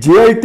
JIT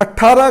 $18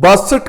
$62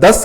10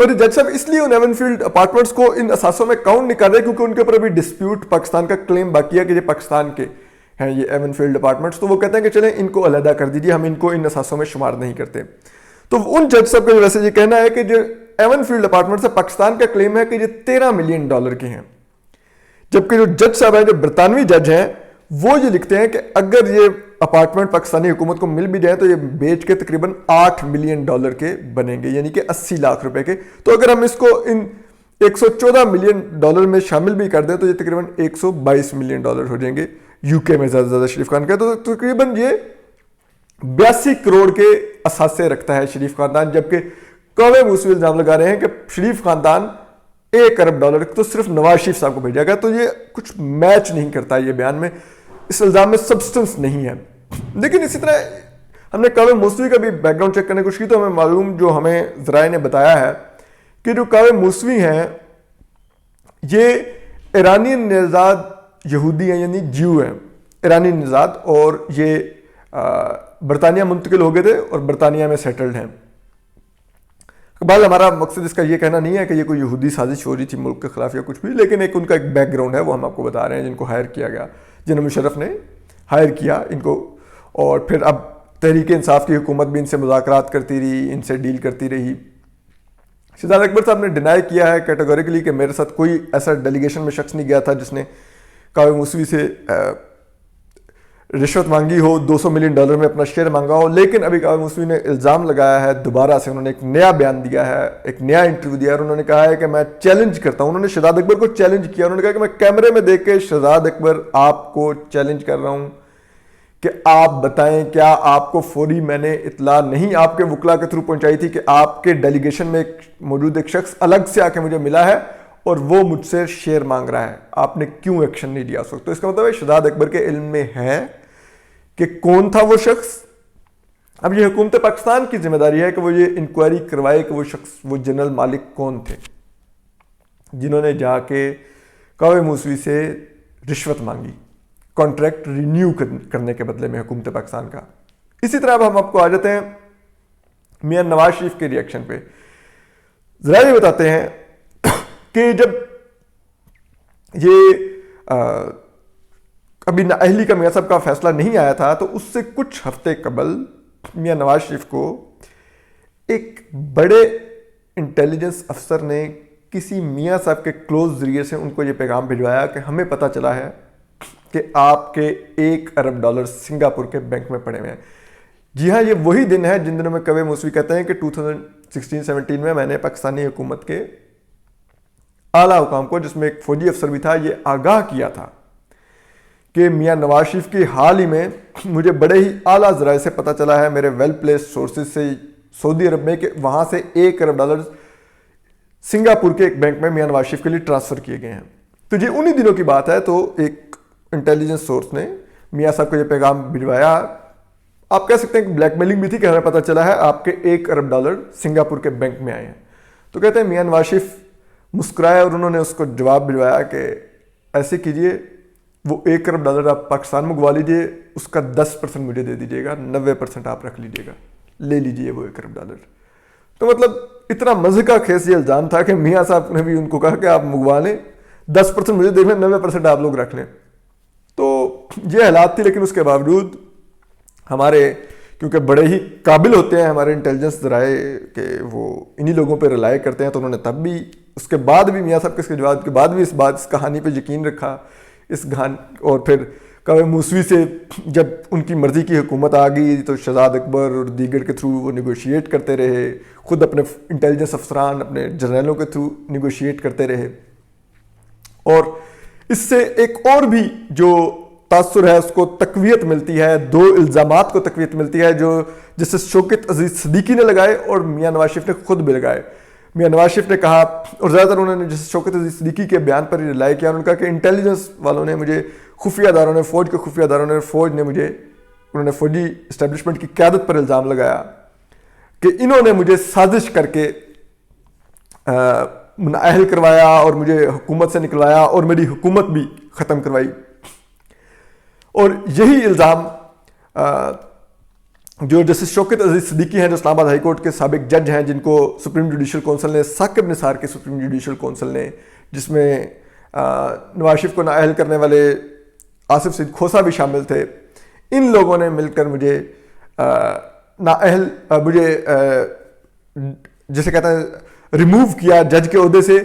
اور جج صاحب اس لیے ان ایون فیلڈ اپارٹمنٹس کو ان اثاثوں میں کاؤنٹ نہیں کر رہے کیونکہ ان کے اوپر ابھی ڈسپیوٹ پاکستان کا کلیم باقی ہے کہ یہ پاکستان کے ہیں یہ ایون فیلڈ اپارٹمنٹس، تو وہ کہتے ہیں کہ چلیں ان کو علیحدہ کر دیجیے، ہم ان کو ان اثاثوں میں شمار نہیں کرتے۔ تو ان جج صاحب کا ویسے یہ کہنا ہے کہ جو ایون فیلڈ اپارٹمنٹس ہے پاکستان کا کلیم ہے کہ یہ $13 ملین کے ہیں، جبکہ جو جج صاحب ہیں جو برطانوی جج ہیں وہ یہ لکھتے ہیں کہ اگر یہ اپارٹمنٹ پاکستانی حکومت کو مل بھی جائے تو یہ بیچ کے تقریباً $8 ملین کے بنیں گے، یعنی کہ 80 لاکھ روپے کے۔ تو اگر ہم اس کو ان 114 ملین میں شامل بھی کر دیں تو یہ تقریباً 122 ملین ڈالر ہو جائیں گے یو کے میں زیادہ زیادہ شریف خان کا۔ تو تقریباً یہ 82 کروڑ کے اثاثے رکھتا ہے شریف خاندان، جبکہ قومی موسوی الزام لگا رہے ہیں کہ شریف خاندان $1 ارب تو صرف نواز شریف صاحب کو بھیجا گیا۔ تو یہ کچھ میچ نہیں کرتا یہ بیان میں، اس الزام میں سبسٹنس نہیں ہے۔ لیکن اسی طرح ہم نے قومی موسوی کا بھی بیک گراؤنڈ چیک کرنے کی کوشش کی تو ہمیں معلوم جو ہمیں ذرائع نے بتایا ہے کہ جو قومی موسوی ہیں یہ ایرانی نژاد یہودی ہیں، یعنی جیو ہیں، ایرانی نژاد، اور یہ برطانیہ منتقل ہو گئے تھے اور برطانیہ میں سیٹلڈ ہیں۔ بہرحال ہمارا مقصد اس کا یہ کہنا نہیں ہے کہ یہ کوئی یہودی سازش ہو رہی تھی ملک کے خلاف یا کچھ بھی، لیکن ان کا ایک بیک گراؤنڈ ہے وہ ہم آپ کو بتا رہے ہیں، جن کو ہائر کیا گیا، جنہیں مشرف نے ہائر کیا ان کو، اور پھر اب تحریک انصاف کی حکومت بھی ان سے مذاکرات کرتی رہی، ان سے ڈیل کرتی رہی۔ شہزاد اکبر صاحب نے ڈینائی کیا ہے کیٹیگوریکلی کہ میرے ساتھ کوئی ایسا ڈیلیگیشن میں شخص نہیں گیا تھا جس نے قومی موسوی سے رشوت مانگی ہو، $200 ملین میں اپنا شیئر مانگا ہو، لیکن ابھی قومی موسوی نے الزام لگایا ہے دوبارہ سے، انہوں نے ایک نیا بیان دیا ہے، ایک نیا انٹرویو دیا ہے، اور انہوں نے کہا ہے کہ میں چیلنج کرتا ہوں، انہوں نے شہزاد اکبر کو چیلنج کیا، انہوں نے کہا کہ میں کیمرے میں دیکھ کے شہزاد اکبر آپ کو چیلنج کر رہا ہوں کہ آپ بتائیں کیا آپ کو فوری میں نے اطلاع نہیں آپ کے وکلا کے تھرو پہنچائی تھی کہ آپ کے ڈیلیگیشن میں موجود ایک شخص الگ سے آ کے مجھے ملا ہے اور وہ مجھ سے شیئر مانگ رہا ہے، آپ نے کیوں ایکشن نہیں لیا اس وقت؟ تو اس کا مطلب ہے شہزاد اکبر کے علم میں ہے کہ کون تھا وہ شخص۔ اب یہ حکومت پاکستان کی ذمہ داری ہے کہ وہ یہ انکوائری کروائے کہ وہ شخص، وہ جنرل مالک کون تھے جنہوں نے جا کے قومی موسوی سے رشوت مانگی کانٹریکٹ رینیو کرنے کے بدلے میں حکومت پاکستان کا۔ اسی طرح اب ہم آپ کو آ جاتے ہیں میاں نواز شریف کے ریئیکشن پہ۔ ذرا یہ بتاتے ہیں کہ جب یہ ابھی نااہلی کا میاں صاحب کا فیصلہ نہیں آیا تھا تو اس سے کچھ ہفتے قبل میاں نواز شریف کو ایک بڑے انٹیلیجنس افسر نے کسی میاں صاحب کے کلوز ذریعے سے ان کو یہ پیغام بھجوایا کہ ہمیں پتہ چلا ہے کہ آپ کے $1 ارب سنگاپور کے بینک میں پڑے ہوئے ہیں۔ جی ہاں، یہ وہی دن ہے جن دنوں میں قومی موسوی کہتے ہیں کہ 2016-17 میں میں نے پاکستانی حکومت کے اعلیٰ حکام کو، جس میں ایک فوجی افسر بھی تھا، یہ آگاہ کیا تھا کہ میاں نواز شریف کی حال ہی میں مجھے بڑے ہی اعلیٰ ذرائع سے پتہ چلا ہے، میرے ویل پلیس سورسز سے سعودی عرب میں، کہ وہاں سے $1 ارب سنگاپور کے ایک بینک میں میاں نواز شریف کے لیے ٹرانسفر کیے گئے ہیں۔ تو یہ انہی دنوں کی بات ہے، تو ایک انٹیلیجنس سورس نے میاں صاحب کو یہ پیغام بھجوایا، آپ کہہ سکتے ہیں کہ بلیک میلنگ بھی تھی کہ ہمیں پتہ چلا ہے آپ کے $1 ارب سنگاپور کے بینک میں آئے ہیں۔ تو کہتے ہیں میاں نواز شریف مسکرائے اور انہوں نے اس کو جواب بھجوایا کہ ایسے کیجئے، وہ $1 ارب آپ پاکستان منگوا لیجئے، اس کا 10% مجھے دے دیجئے گا، 90% آپ رکھ لیجئے گا، لے لیجئے وہ $1 ارب۔ تو مطلب اتنا مضحکہ خیز یہ الزام تھا کہ میاں صاحب نے بھی ان کو کہا کہ آپ منگوا لیں، 10% مجھے دے لیں، 90% آپ لوگ رکھ لیں۔ تو یہ حالات تھی، لیکن اس کے باوجود ہمارے، کیونکہ بڑے ہی قابل ہوتے ہیں ہمارے انٹیلیجنس ذرائع کہ وہ انہی لوگوں پہ رلائی کرتے ہیں، تو انہوں نے تب بھی، اس کے بعد بھی میاں صاحب کے اس کے جواب کے بعد بھی اس کہانی پہ یقین رکھا، اور پھر قومی موسوی سے جب ان کی مرضی کی حکومت آ گئی تو شہزاد اکبر اور دیگر کے تھرو وہ نیگوشیٹ کرتے رہے، خود اپنے انٹیلیجنس افسران اپنے جرنیلوں کے تھرو نیگوشیٹ کرتے رہے۔ اور اس سے ایک اور بھی جو تاثر ہے اس کو تقویت ملتی ہے، دو الزامات کو تقویت ملتی ہے جو جسے شوکت عزیز صدیقی نے لگائے اور میاں نواز شریف نے خود بھی لگائے۔ میاں نواز شریف نے کہا، اور زیادہ تر انہوں نے جس شوکت عزیز صدیقی کے بیان پر رلائی کیا، انہوں نے کہا کہ انٹیلیجنس والوں نے مجھے، خفیہ اداروں نے، فوج کے خفیہ اداروں نے، فوج نے مجھے، انہوں نے فوجی اسٹیبلشمنٹ کی قیادت پر الزام لگایا کہ انہوں نے مجھے سازش کر کے مناہل کروایا اور مجھے حکومت سے نکلوایا اور میری حکومت بھی ختم کروائی۔ اور یہی الزام جو جسٹس شوکت عزیز صدیقی ہیں جو اسلام آباد ہائی کورٹ کے سابق جج ہیں، جن کو سپریم جوڈیشل کونسل نے ثاقب نثار کے سپریم جوڈیشل کونسل نے، جس میں نواز شریف کو نااہل کرنے والے آصف سعید کھوسہ بھی شامل تھے، ان لوگوں نے مل کر مجھے نااہل مجھے جسے کہتے ہیں ریموو کیا جج کے عہدے سے،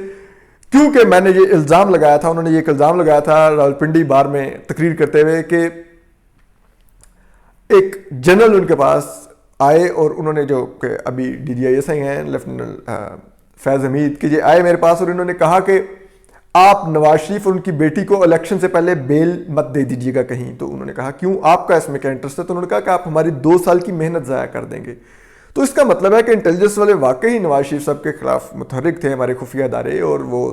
کیونکہ میں نے یہ الزام لگایا تھا، انہوں نے یہ ایک الزام لگایا تھا راولپنڈی بار میں تقریر کرتے ہوئے کہ ایک جنرل ان کے پاس آئے اور انہوں نے جو کہ ابھی D G I S I ہیں لیفٹیننٹ فیض حمید کہ یہ آئے میرے پاس اور انہوں نے کہا کہ آپ نواز شریف اور ان کی بیٹی کو الیکشن سے پہلے بیل مت دے دیجیے گا کہیں. تو انہوں نے کہا کیوں، آپ کا اس میں کیا انٹرسٹ ہے؟ تو انہوں نے کہا کہ آپ ہماری 2 سال کی محنت ضائع کر دیں گے. تو اس کا مطلب ہے کہ انٹیلیجنس والے واقعی نواز شریف صاحب کے خلاف متحرک تھے، ہمارے خفیہ ادارے، اور وہ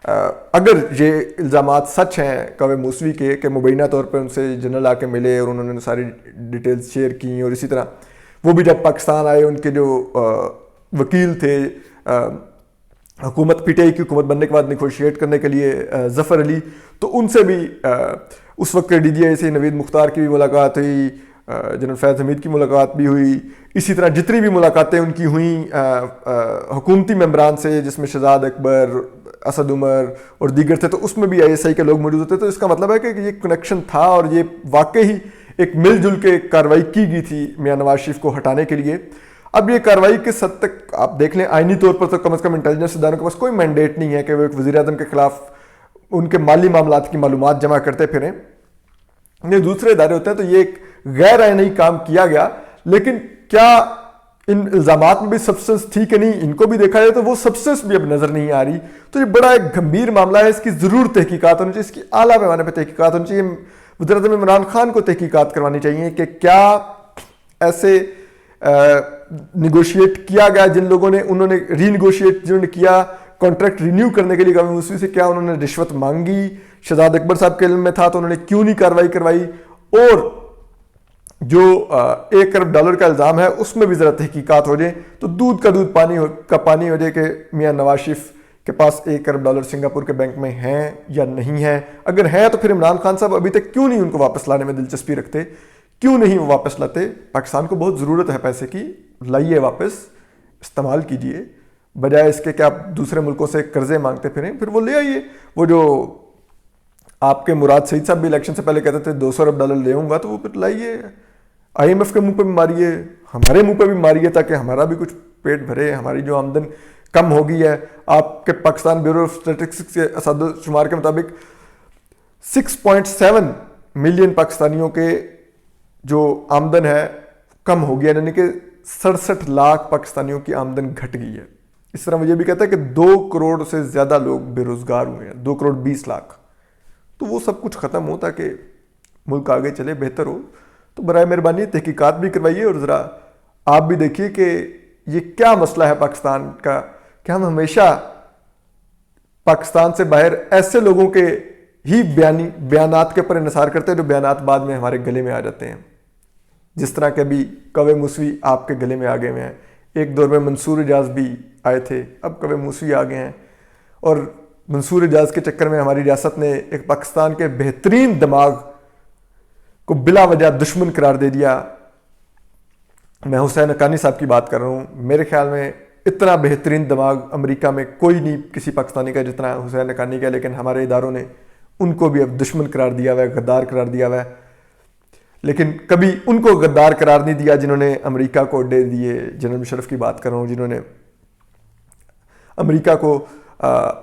اگر یہ الزامات سچ ہیں کوے موسوی کے کہ مبینہ طور پر ان سے جنرل آ کے ملے اور انہوں نے ساری ڈیٹیلز شیئر کی، اور اسی طرح وہ بھی جب پاکستان آئے ان کے جو وکیل تھے حکومت پی ٹی آئی کی حکومت بننے کے بعد نیگوشیٹ کرنے کے لیے ظفر علی، تو ان سے بھی اس وقت کے ڈی جی آئی سے نوید مختار کی بھی ملاقات ہوئی، جنرل فیض حمید کی ملاقات بھی ہوئی، اسی طرح جتنی بھی ملاقاتیں ان کی ہوئیں حکومتی ممبران سے جس میں شہزاد اکبر، اسد عمر اور دیگر تھے، تو اس میں بھی آئی ایس آئی کے لوگ موجود ہوتے. تو اس کا مطلب ہے کہ یہ کنیکشن تھا اور یہ واقعی ایک مل جل کے کارروائی کی گئی تھی میاں نواز شریف کو ہٹانے کے لیے. اب یہ کارروائی کس حد تک آپ دیکھ لیں، آئینی طور پر تو کم از کم انٹیلیجنس اداروں کے پاس کوئی مینڈیٹ نہیں ہے کہ وہ ایک وزیر اعظم کے خلاف ان کے مالی معاملات کی معلومات جمع کرتے پھریں. یہ دوسرے ادارے ہوتے ہیں، تو یہ ایک غیر آئینی کام کیا گیا. لیکن کیا ان الزامات میں بھی سبسٹنس تھی کہ نہیں، ان کو بھی دیکھا جائے تو وہ سبسٹنس بھی اب نظر نہیں آ رہی. تو یہ بڑا ایک گمبھیر معاملہ ہے، اس کی ضرور تحقیقات ہونی چاہیے، اس کی اعلیٰ پیمانے پہ تحقیقات ہونی چاہیے. وزیر اعظم عمران خان کو تحقیقات کروانی چاہیے کہ کیا ایسے نیگوشیٹ کیا گیا جن لوگوں نے، انہوں نے ری نیگوشیٹ جنہوں نے کیا کانٹریکٹ رینیو کرنے کے لیے قومی موسوی سے، کیا انہوں نے رشوت مانگی؟ شہزاد اکبر صاحب کے علم میں تھا تو انہوں نے کیوں نہیں کارروائی کروائی؟ اور جو $1 ارب کا الزام ہے اس میں بھی ذرا تحقیقات ہو جائیں تو دودھ کا دودھ پانی ہو جائے کہ میاں نواز شریف کے پاس $1 ارب سنگاپور کے بینک میں ہیں یا نہیں ہیں. اگر ہیں تو پھر عمران خان صاحب ابھی تک کیوں نہیں ان کو واپس لانے میں دلچسپی رکھتے، کیوں نہیں وہ واپس لاتے؟ پاکستان کو بہت ضرورت ہے پیسے کی، لائیے واپس، استعمال کیجئے، بجائے اس کے کہ آپ دوسرے ملکوں سے قرضے مانگتے پھریں. پھر وہ لے آئیے. وہ جو آپ کے مراد سعید صاحب بھی الیکشن سے پہلے کہتے تھے $200 ارب لے آؤں گا، تو وہ پھر لائیے، آئی ایم ایف کے منہ پہ بھی ماریے، ہمارے منہ پہ بھی ماریے، تاکہ ہمارا بھی کچھ پیٹ بھرے. ہماری جو آمدن کم ہو گئی ہے، آپ کے پاکستان بیورو آف اسٹیٹسٹکس کے اعداد و شمار کے مطابق 6.7 ملین پاکستانیوں کے جو آمدن ہے کم ہو گیا، یعنی کہ 67 لاکھ پاکستانیوں کی آمدن گھٹ گئی ہے. اس طرح وہ یہ بھی کہتا ہے کہ 2 کروڑ سے زیادہ لوگ بے روزگار ہوئے ہیں، 2 کروڑ 20 لاکھ. تو وہ سب کچھ ختم ہو تاکہ ملک آگے چلے، بہتر ہو. تو برائے مہربانی تحقیقات بھی کروائیے اور ذرا آپ بھی دیکھیے کہ یہ کیا مسئلہ ہے پاکستان کا کہ ہم ہمیشہ پاکستان سے باہر ایسے لوگوں کے ہی بیانات کے اوپر انحصار کرتے ہیں جو بیانات بعد میں ہمارے گلے میں آ جاتے ہیں. جس طرح کہ ابھی کوے موسوی آپ کے گلے میں آ گئے ہوئے ہیں. ایک دور میں منصور اجاز بھی آئے تھے، اب کوے موسوی آ گئے ہیں. اور منصور اجاز کے چکر میں ہماری ریاست نے ایک پاکستان کے بہترین دماغ کو بلا وجہ دشمن قرار دے دیا. میں حسین حقانی صاحب کی بات کر رہا ہوں. میرے خیال میں اتنا بہترین دماغ امریکہ میں کوئی نہیں کسی پاکستانی کا جتنا حسین حقانی کا، لیکن ہمارے اداروں نے ان کو بھی اب دشمن قرار دیا ہوا ہے، غدار قرار دیا ہوا ہے. لیکن کبھی ان کو غدار قرار نہیں دیا جنہوں نے امریکہ کو اڈے دیے. جنرل مشرف کی بات کر رہا ہوں، جنہوں نے امریکہ کو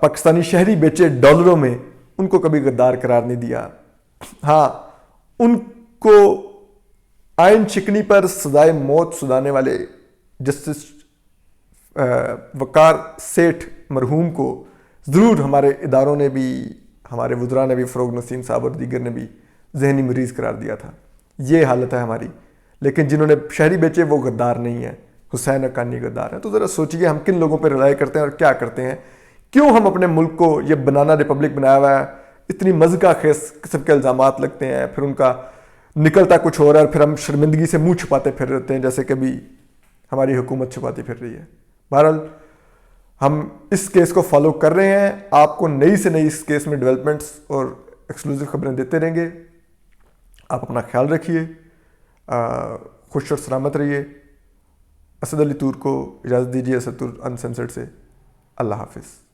پاکستانی شہری بیچے ڈالروں میں، ان کو کبھی غدار قرار نہیں دیا. ہاں، ان کو آئین شکنی پر سزائے موت سنانے والے جسٹس وقار سیٹھ مرحوم کو ضرور ہمارے اداروں نے بھی، ہمارے وزراء نے بھی، فروغ نسیم صاحب اور دیگر نے بھی ذہنی مریض قرار دیا تھا. یہ حالت ہے ہماری. لیکن جنہوں نے شہری بیچے وہ غدار نہیں ہیں، حسین حقانی غدار ہیں. تو ذرا سوچئے ہم کن لوگوں پہ رلائے کرتے ہیں اور کیا کرتے ہیں. کیوں ہم اپنے ملک کو یہ بنانا ریپبلک بنایا ہوا ہے؟ اتنی مذاق خیز قسم کے الزامات لگتے ہیں، پھر ان کا نکلتا کچھ ہو رہا ہے اور پھر ہم شرمندگی سے منہ چھپاتے پھر رہتے ہیں، جیسے کبھی ہماری حکومت چھپاتی پھر رہی ہے. بہرحال ہم اس کیس کو فالو کر رہے ہیں. آپ کو نئی سے نئی اس کیس میں ڈیولپمنٹس اور ایکسکلوزیو خبریں دیتے رہیں گے. آپ اپنا خیال رکھیے. خوش اور سلامت رہیے. اسد علی طور کو اجازت دیجیے اسد طور انسنسرڈ سے. اللہ حافظ.